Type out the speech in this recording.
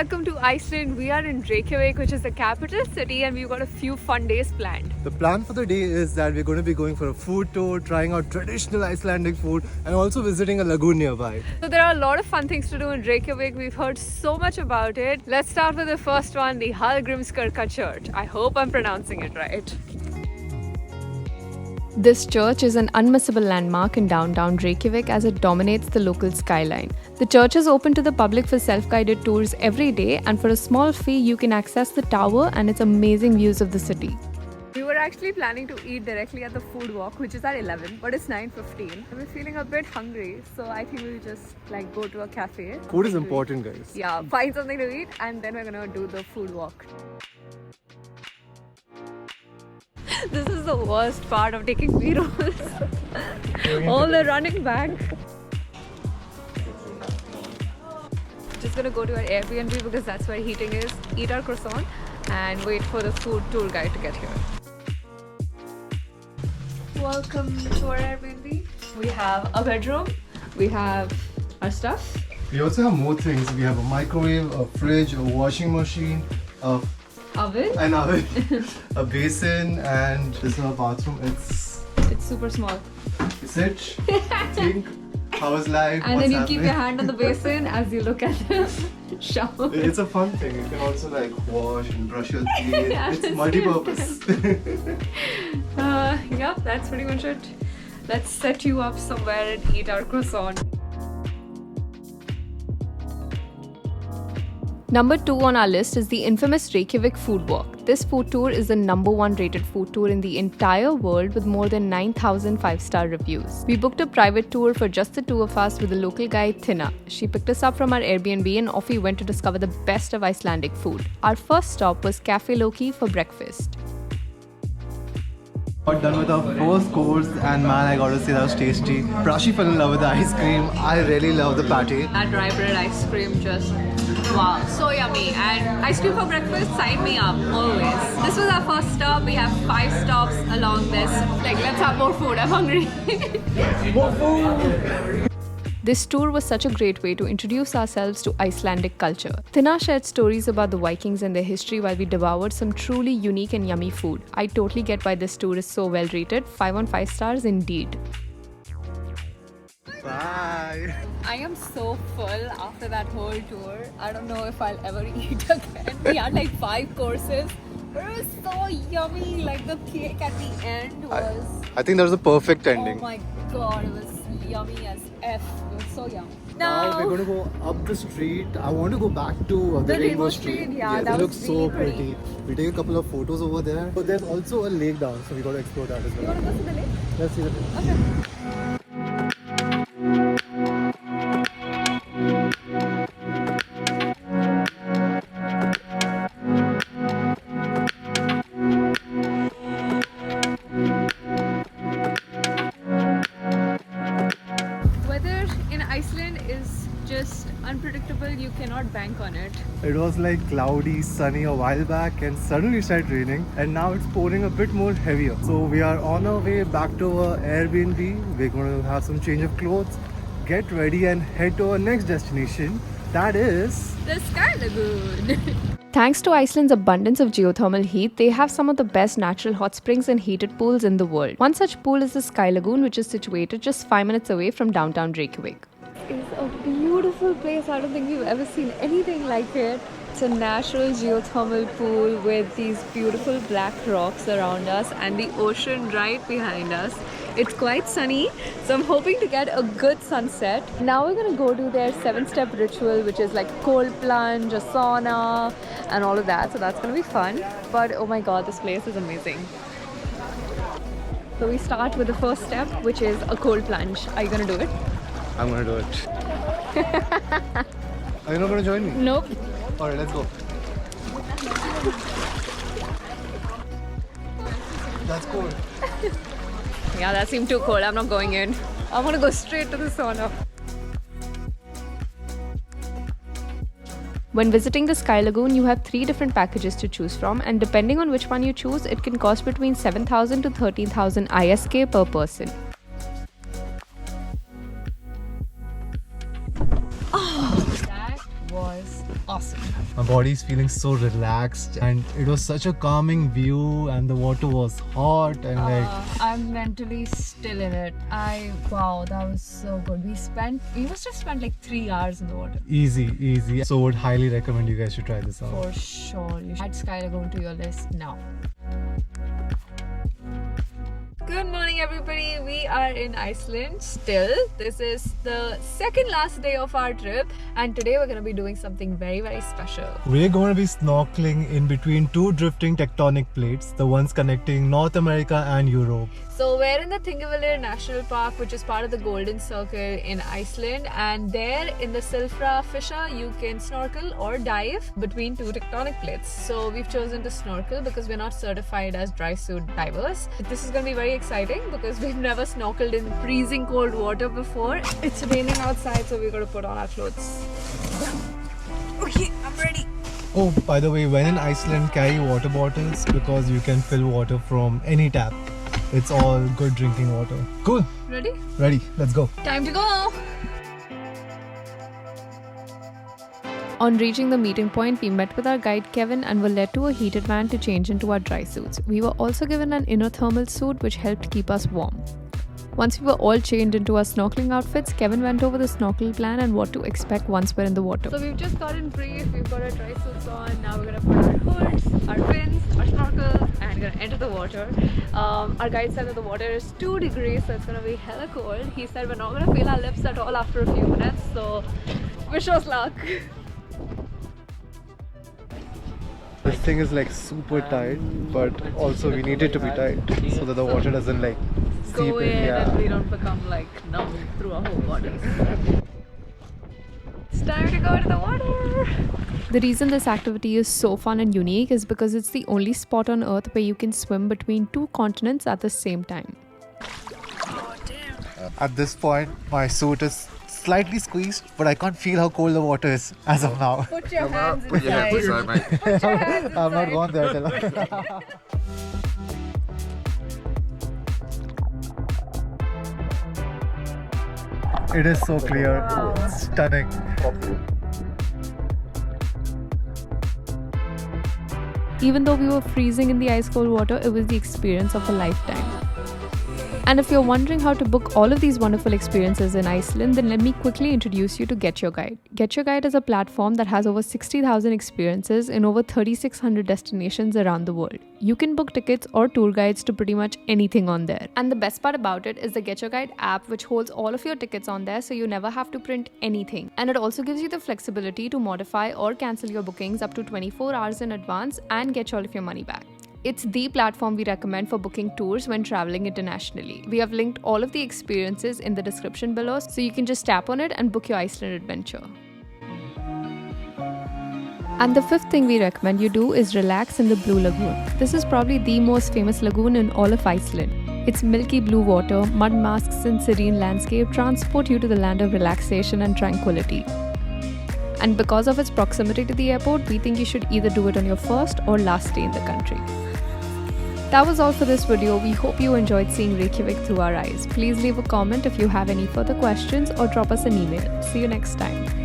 welcome to Iceland. We are in Reykjavik, which is the capital city, and we've got a few fun days planned. The plan for the day is that we're going to be going for a food tour, trying out traditional Icelandic food, and also visiting a lagoon nearby. So there are a lot of fun things to do in Reykjavik. We've heard so much about it. Let's start with the first one, the Hallgrímskirkja church. I hope I'm pronouncing it right. This church is an unmissable landmark in downtown Reykjavik as it dominates the local skyline. The church is open to the public for self-guided tours every day, and for a small fee you can access the tower and its amazing views of the city. We were actually planning to eat directly at the food walk, which is at 11, but it's 9:15. We're feeling a bit hungry, so I think we'll just go to a cafe. Food is important, guys. Yeah, find something to eat and then we're gonna do the food walk. This is the worst part of taking B-rolls. All the running back. Just gonna go to our Airbnb because that's where heating is, eat our croissant and wait for the food tour guide to get here. Welcome to our Airbnb. We have a bedroom, we have our stuff. We also have more things. We have a microwave, a fridge, a washing machine, an oven, a basin, and this is our bathroom. It's super small. Sit, think, how's life, and then you keep your hand on the basin as you look at the shower. It's a fun thing. You can also wash and brush your teeth. It's multi-purpose. Yeah, that's pretty much it. Let's set you up somewhere and eat our croissant. Number 2 on our list is the infamous Reykjavik food walk. This food tour is the #1 rated food tour in the entire world with more than 9,000 5-star reviews. We booked a private tour for just the two of us with the local guide Tina. She picked us up from our Airbnb and off we went to discover the best of Icelandic food. Our first stop was Cafe Loki for breakfast. Got done with our first course and man, I gotta say that was tasty. Prachi fell in love with the ice cream. I really love the patty. That dry bread ice cream just wow, so yummy. And ice cream for breakfast, sign me up, always. This was our first stop. We have 5 stops along this. Let's have more food, I'm hungry. More food! This tour was such a great way to introduce ourselves to Icelandic culture. Tina shared stories about the Vikings and their history while we devoured some truly unique and yummy food. I totally get why this tour is so well rated. 5 on 5 stars indeed. Bye! I am so full after that whole tour. I don't know if I'll ever eat again. We had 5 courses. But it was so yummy. The cake at the end was... I think that was a perfect ending. Oh my god, it was yummy as F. It was so yummy. Now we're going to go up the street. I want to go back to the Rainbow Street. Yeah, that looks really so pretty. We take a couple of photos over there. But there's also a lake down, so we got to explore that as well. You want to go to the lake? Let's see the lake. Okay. Iceland is just unpredictable. You cannot bank on it. It was cloudy, sunny a while back and suddenly it started raining and now it's pouring a bit more heavier. So we are on our way back to our Airbnb. We're going to have some change of clothes, get ready and head to our next destination. That is... the Sky Lagoon. Thanks to Iceland's abundance of geothermal heat, they have some of the best natural hot springs and heated pools in the world. One such pool is the Sky Lagoon, which is situated just 5 minutes away from downtown Reykjavik. It's a beautiful place. I don't think we've ever seen anything like it. It's a natural geothermal pool with these beautiful black rocks around us and the ocean right behind us. It's quite sunny, so I'm hoping to get a good sunset. Now we're gonna go do their 7-step ritual, which is cold plunge, a sauna, and all of that. So that's gonna be fun. But oh my god, this place is amazing. So we start with the first step, which is a cold plunge. Are you gonna do it? I'm gonna do it. Are you not gonna join me? Nope. Alright, let's go. That's cold. Yeah, that seemed too cold. I'm not going in. I want to go straight to the sauna. When visiting the Sky Lagoon, you have 3 different packages to choose from, and depending on which one you choose, it can cost between 7,000 to 13,000 ISK per person. Oh, that was awesome. My body is feeling so relaxed, and it was such a calming view, and the water was hot and I'm mentally still in it. Wow, that was so good. We must have spent like 3 hours in the water. easy. So would highly recommend you guys to try this out. For sure. You should add Sky Lagoon to your list now. Good morning, everybody. We are in Iceland still. This is the second last day of our trip, and today we're going to be doing something very, very special. We're going to be snorkeling in between two drifting tectonic plates, the ones connecting North America and Europe. So we're in the Thingvellir National Park, which is part of the Golden Circle in Iceland, and there in the Silfra fissure you can snorkel or dive between two tectonic plates. So we've chosen to snorkel because we're not certified as dry suit divers. This is going to be very exciting because we've never snorkeled in freezing cold water before. It's raining outside, so we're going to put on our clothes. Okay, I'm ready. Oh, by the way, when in Iceland, carry water bottles because you can fill water from any tap. It's all good drinking water. Cool. Ready? Ready. Let's go. Time to go. On reaching the meeting point, we met with our guide Kevin and were led to a heated van to change into our dry suits. We were also given an inner thermal suit which helped keep us warm. Once we were all changed into our snorkeling outfits, Kevin went over the snorkel plan and what to expect once we're in the water. So we've just gotten brief, we've got our dry suits on, now we're going to put our hoods, our fins, our snorkel, and we're going to enter the water. Our guide said that the water is 2 degrees, so it's going to be hella cold. He said we're not going to feel our lips at all after a few minutes, so wish us luck. This thing is like super tight, but also we need it to be tight so that the water doesn't like go in and we don't become like numb through our whole bodies. It's time to go into the water! The reason this activity is so fun and unique is because it's the only spot on Earth where you can swim between 2 continents at the same time. Oh, damn. At this point, my suit is slightly squeezed, but I can't feel how cold the water is as of now. Put your hands inside. Mate. Put your hands inside. I'm not going there till It is so clear. Wow. Stunning. Even though we were freezing in the ice cold water, it was the experience of a lifetime. And if you're wondering how to book all of these wonderful experiences in Iceland, then let me quickly introduce you to Get Your Guide. Get Your Guide is a platform that has over 60,000 experiences in over 3,600 destinations around the world. You can book tickets or tour guides to pretty much anything on there. And the best part about it is the Get Your Guide app, which holds all of your tickets on there, so you never have to print anything. And it also gives you the flexibility to modify or cancel your bookings up to 24 hours in advance and get all of your money back. It's the platform we recommend for booking tours when traveling internationally. We have linked all of the experiences in the description below, so you can just tap on it and book your Iceland adventure. And the 5th thing we recommend you do is relax in the Blue Lagoon. This is probably the most famous lagoon in all of Iceland. Its milky blue water, mud masks and serene landscape transport you to the land of relaxation and tranquility. And because of its proximity to the airport, we think you should either do it on your first or last day in the country. That was all for this video. We hope you enjoyed seeing Reykjavik through our eyes. Please leave a comment if you have any further questions or drop us an email. See you next time.